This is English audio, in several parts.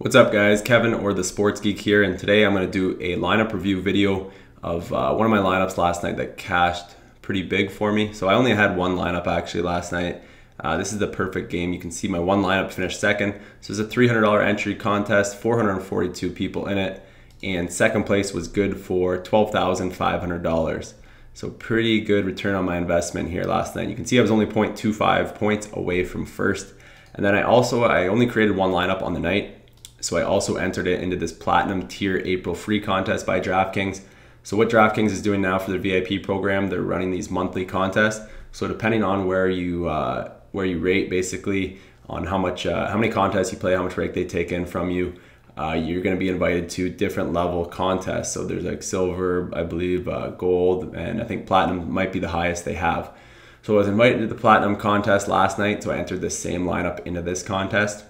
What's up guys, Kevin or the Sports Geek here, and today I'm going to do a lineup review video of one of my lineups last night that cashed pretty big for me. So I only had one lineup actually last night. This is the perfect game. You can see my one lineup finished second. So it's a $300 entry contest, 442 people in it, and second place was good for $12,500. So pretty good return on my investment here last night. You can see I was only 0.25 points away from first. And then I only created one lineup on the night. So I also entered it into this platinum tier April free contest by DraftKings. So what DraftKings is doing now for their VIP program, they're running these monthly contests. So depending on where you rate, basically on how many contests you play, how much rake they take in from you, you're going to be invited to different level contests. So there's like silver, I believe, gold, and I think platinum might be the highest they have. So I was invited to the platinum contest last night, so I entered the same lineup into this contest.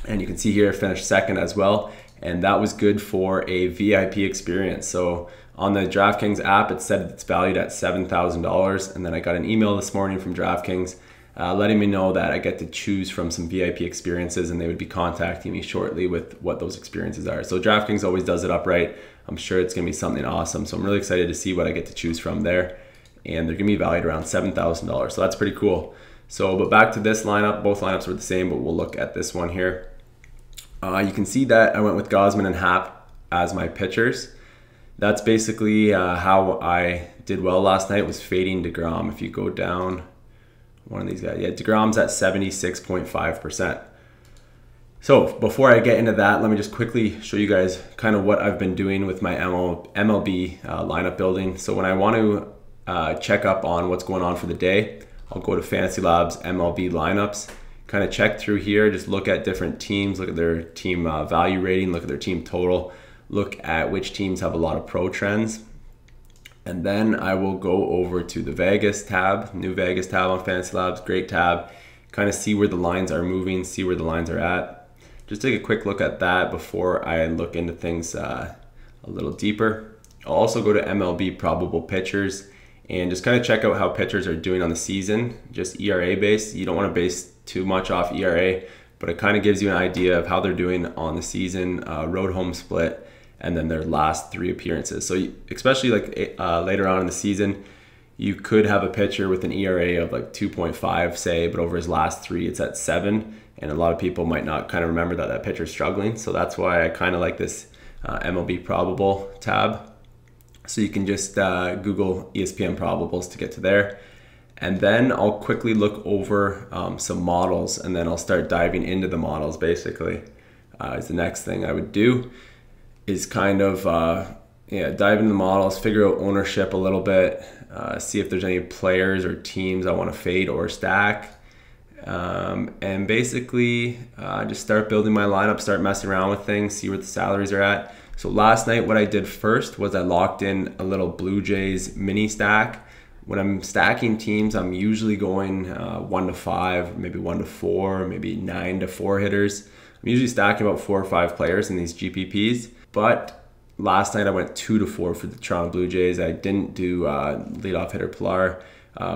And you can see here I finished second as well, and that was good for a VIP experience. So on the DraftKings app, it said it's valued at $7,000, and then I got an email this morning from DraftKings letting me know that I get to choose from some VIP experiences, and they would be contacting me shortly with what those experiences are. So DraftKings always does it upright. I'm sure it's gonna be something awesome. So I'm really excited to see what I get to choose from there, and they're gonna be valued around $7,000. So that's pretty cool. So, but back to this lineup, both lineups were the same, but we'll look at this one here. You can see that I went with Gausman and Happ as my pitchers. That's basically how I did well last night, was fading DeGrom. If you go down, one of these guys, yeah, DeGrom's at 76.5%. So before I get into that, let me just quickly show you guys kind of what I've been doing with my MLB lineup building. So when I want to check up on what's going on for the day, I'll go to FantasyLabs MLB lineups, kind of check through here, just look at different teams, look at their team value rating, look at their team total, look at which teams have a lot of pro trends. And then I will go over to the Vegas tab, new Vegas tab on FantasyLabs, great tab, kind of see where the lines are moving, see where the lines are at. Just take a quick look at that before I look into things a little deeper. I'll also go to MLB probable pitchers and just kind of check out how pitchers are doing on the season, just ERA based. You don't want to base too much off ERA, but it kind of gives you an idea of how they're doing on the season, road home split, and then their last 3 appearances. So especially like later on in the season, you could have a pitcher with an ERA of like 2.5 say, but over his last 3 it's at 7, and a lot of people might not kind of remember that that pitcher's struggling. So that's why I kind of like this MLB probable tab. So you can just Google ESPN probables to get to there. And then I'll quickly look over some models, and then I'll start diving into the models basically. Is the next thing I would do is kind of dive into the models, figure out ownership a little bit, see if there's any players or teams I want to fade or stack. And basically just start building my lineup, start messing around with things, see where the salaries are at. So last night what I did first was I locked in a little Blue Jays mini stack. When I'm stacking teams, I'm usually going 1 to 5, maybe 1 to 4, maybe 9 to 4 hitters. I'm usually stacking about 4 or 5 players in these GPPs, but last night I went 2 to 4 for the Toronto Blue Jays. I didn't do leadoff hitter Pilar,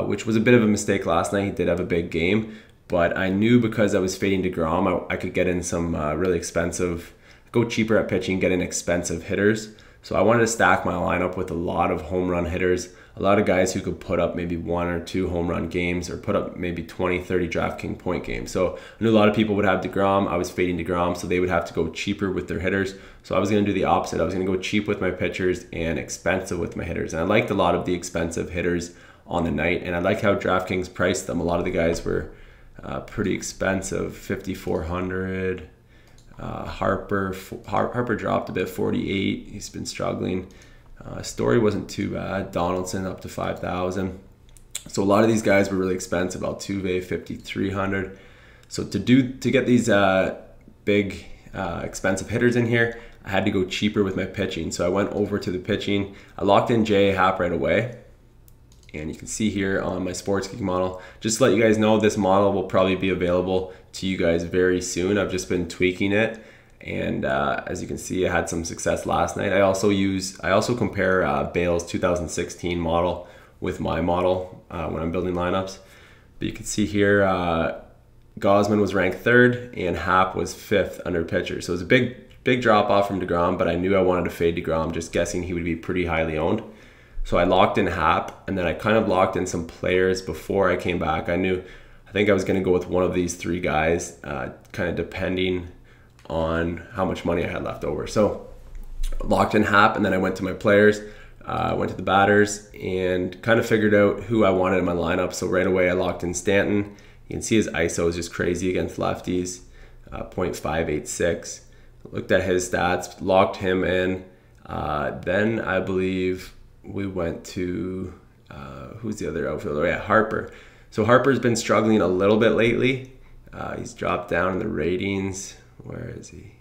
which was a bit of a mistake last night. He did have a big game, but I knew because I was fading DeGrom, I could get in some really expensive, go cheaper at pitching, get in expensive hitters. So I wanted to stack my lineup with a lot of home run hitters, a lot of guys who could put up maybe 1 or 2 home run games or put up maybe 20, 30 DraftKings point games. So I knew a lot of people would have DeGrom. I was fading DeGrom, so they would have to go cheaper with their hitters. So I was going to do the opposite. I was going to go cheap with my pitchers and expensive with my hitters. And I liked a lot of the expensive hitters on the night, and I like how DraftKings priced them. A lot of the guys were pretty expensive, $5,400. Harper dropped a bit, 48. He's been struggling. Story wasn't too bad. Donaldson up to 5,000. So a lot of these guys were really expensive. Altuve 5,300. So to get these big expensive hitters in here, I had to go cheaper with my pitching. So I went over to the pitching. I locked in J.A. Happ right away. And you can see here on my Sports Geek model, just to let you guys know, this model will probably be available to you guys very soon. I've just been tweaking it, and as you can see, I had some success last night. I also compare Bale's 2016 model with my model when I'm building lineups. But you can see here, Gausman was ranked 3rd, and Happ was 5th under pitcher. So it was a big drop off from DeGrom, but I knew I wanted to fade DeGrom, just guessing he would be pretty highly owned. So I locked in Happ, and then I kind of locked in some players before I came back. I think I was going to go with one of these 3 guys, kind of depending on how much money I had left over. So locked in Happ, and then I went to my players, went to the batters, and kind of figured out who I wanted in my lineup. So right away I locked in Stanton. You can see his ISO is just crazy against lefties, 0.586. Looked at his stats, locked him in. Then I believe we went to, who's the other outfielder? Yeah, Harper. So Harper's been struggling a little bit lately. He's dropped down in the ratings. Where is he?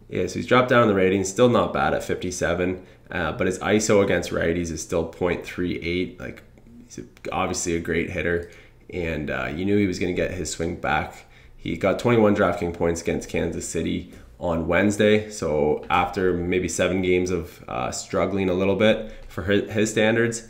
Yeah, so he's dropped down in the ratings. Still not bad at 57, but his ISO against righties is still 0.38. Like, he's obviously a great hitter, and you knew he was going to get his swing back. He got 21 DraftKings points against Kansas City on Wednesday. So after maybe 7 games of struggling a little bit for his standards,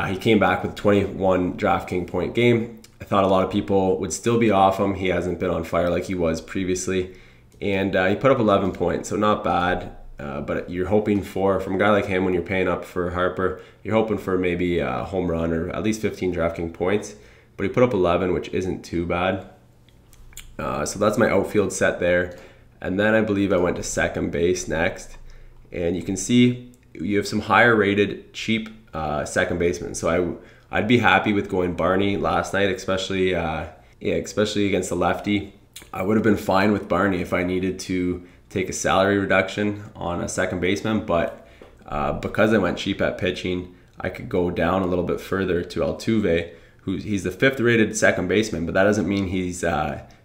he came back with a 21 DraftKings point game. I thought a lot of people would still be off him. He hasn't been on fire like he was previously. And he put up 11 points, so not bad. But you're hoping from a guy like him, when you're paying up for Harper, you're hoping for maybe a home run or at least 15 DraftKings points. But he put up 11, which isn't too bad. So that's my outfield set there. And then I believe I went to second base next. And you can see you have some higher rated, cheap second baseman. So I'd be happy with going Barney last night, especially against the lefty. I would have been fine with Barney if I needed to take a salary reduction on a second baseman, but because I went cheap at pitching, I could go down a little bit further to Altuve, he's the 5th rated second baseman, but that doesn't mean he's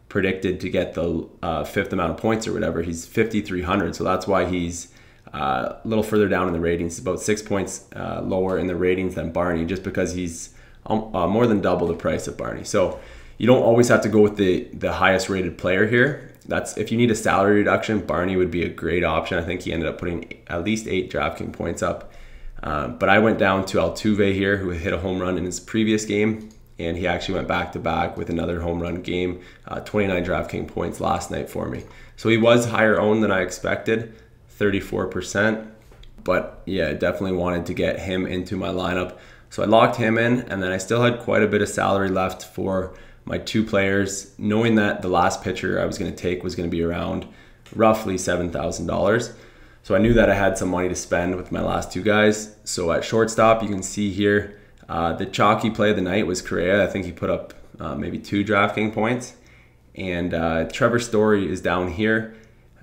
predicted to get the 5th amount of points or whatever. He's 5,300, so that's why he's a little further down in the ratings. He's about 6 points lower in the ratings than Barney, just because he's more than double the price of Barney. So you don't always have to go with the highest rated player here. That's if you need a salary reduction, Barney would be a great option. I think he ended up putting at least 8 DraftKings points up. But I went down to Altuve here, who hit a home run in his previous game, and he actually went back-to-back with another home run game, 29 DraftKings points last night for me. So he was higher owned than I expected, 34%. But yeah, I definitely wanted to get him into my lineup. So I locked him in, and then I still had quite a bit of salary left for my 2 players, knowing that the last pitcher I was going to take was going to be around roughly $7,000. So I knew that I had some money to spend with my last 2 guys. So at shortstop, you can see here, the chalky play of the night was Correa. I think he put up maybe 2 DraftKings points. And Trevor Story is down here,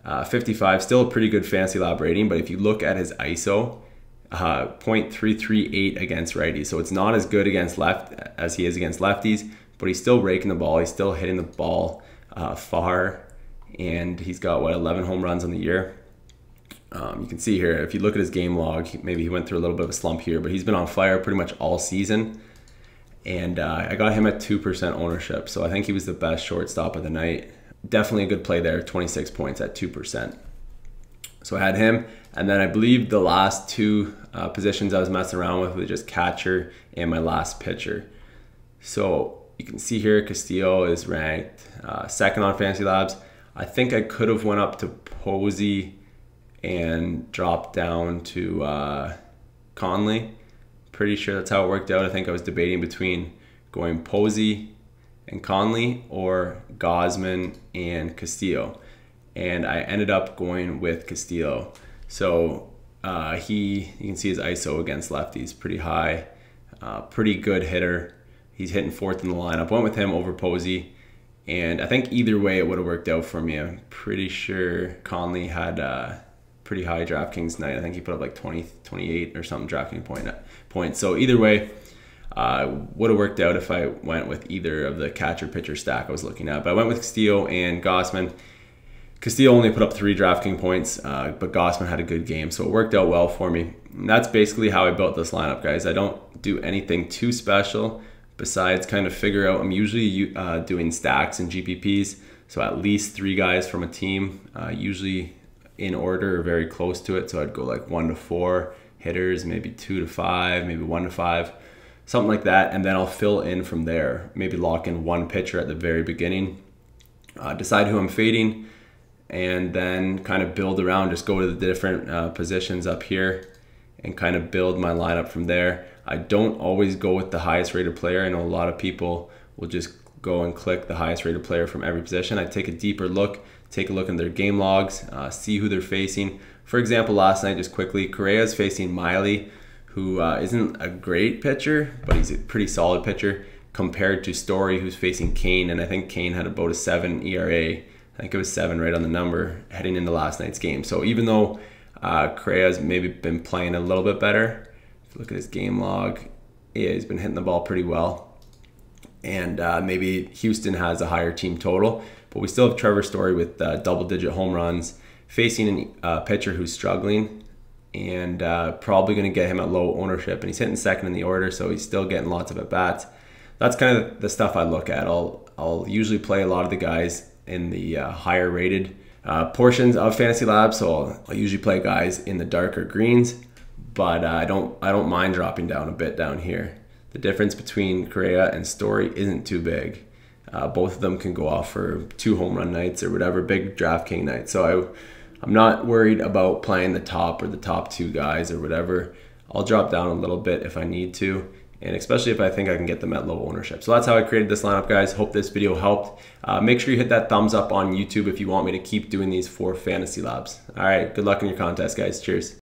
55, still a pretty good FantasyLabs rating, but if you look at his ISO, 0.338 against righties. So it's not as good against as he is against lefties, but he's still raking the ball. He's still hitting the ball far, and he's got, 11 home runs on the year. You can see here, if you look at his game log, maybe he went through a little bit of a slump here, but he's been on fire pretty much all season. And I got him at 2% ownership, so I think he was the best shortstop of the night. Definitely a good play there, 26 points at 2%. So I had him, and then I believe the last 2 positions I was messing around with were just catcher and my last pitcher. So you can see here, Castillo is ranked 2nd on FantasyLabs. I think I could have went up to Posey and dropped down to Conley. Pretty sure that's how it worked out. I think I was debating between going Posey and Conley or Gausman and Castillo. And I ended up going with Castillo. So you can see his ISO against lefties, pretty high, pretty good hitter. He's hitting 4th in the lineup. Went with him over Posey, and I think either way it would have worked out for me. I'm pretty sure Conley had a pretty high DraftKings night. I think he put up like 20, 28 or something DraftKings points. So either way, would have worked out if I went with either of the catcher-pitcher stack I was looking at. But I went with Castillo and Gausman. Castillo only put up 3 DraftKings points, but Gausman had a good game, so it worked out well for me. And that's basically how I built this lineup, guys. I don't do anything too special besides kind of figure out, I'm usually doing stacks and GPPs, so at least 3 guys from a team, usually in order or very close to it. So I'd go like 1 to 4 hitters, maybe 2 to 5, maybe 1 to 5. something like that, and then I'll fill in from there. Maybe lock in one pitcher at the very beginning, decide who I'm fading, and then kind of build around, just go to the different positions up here and kind of build my lineup from there. I don't always go with the highest rated player. I know a lot of people will just go and click the highest rated player from every position. I take a deeper look, take a look in their game logs, see who they're facing. For example, last night, just quickly, Correa's facing Mlb, who isn't a great pitcher, but he's a pretty solid pitcher, compared to Story, who's facing Kane, and I think Kane had about a 7 ERA. I think it was 7 right on the number heading into last night's game. So even though Correa's maybe been playing a little bit better, if you look at his game log, yeah, he's been hitting the ball pretty well. And maybe Houston has a higher team total, but we still have Trevor Story with double-digit home runs, facing a pitcher who's struggling, and probably going to get him at low ownership. And he's hitting second in the order, so he's still getting lots of at-bats. That's kind of the stuff I look at. I'll usually play a lot of the guys in the higher rated portions of FantasyLabs, so I'll usually play guys in the darker greens, but I don't mind dropping down a bit down here. The difference between Correa and Story isn't too big. Both of them can go off for 2 home run nights or whatever, big DraftKings nights. So I'm not worried about playing the top or the top 2 guys or whatever. I'll drop down a little bit if I need to, and especially if I think I can get them at low ownership. So that's how I created this lineup, guys. Hope this video helped. Make sure you hit that thumbs up on YouTube if you want me to keep doing these for FantasyLabs. All right, good luck in your contest, guys. Cheers.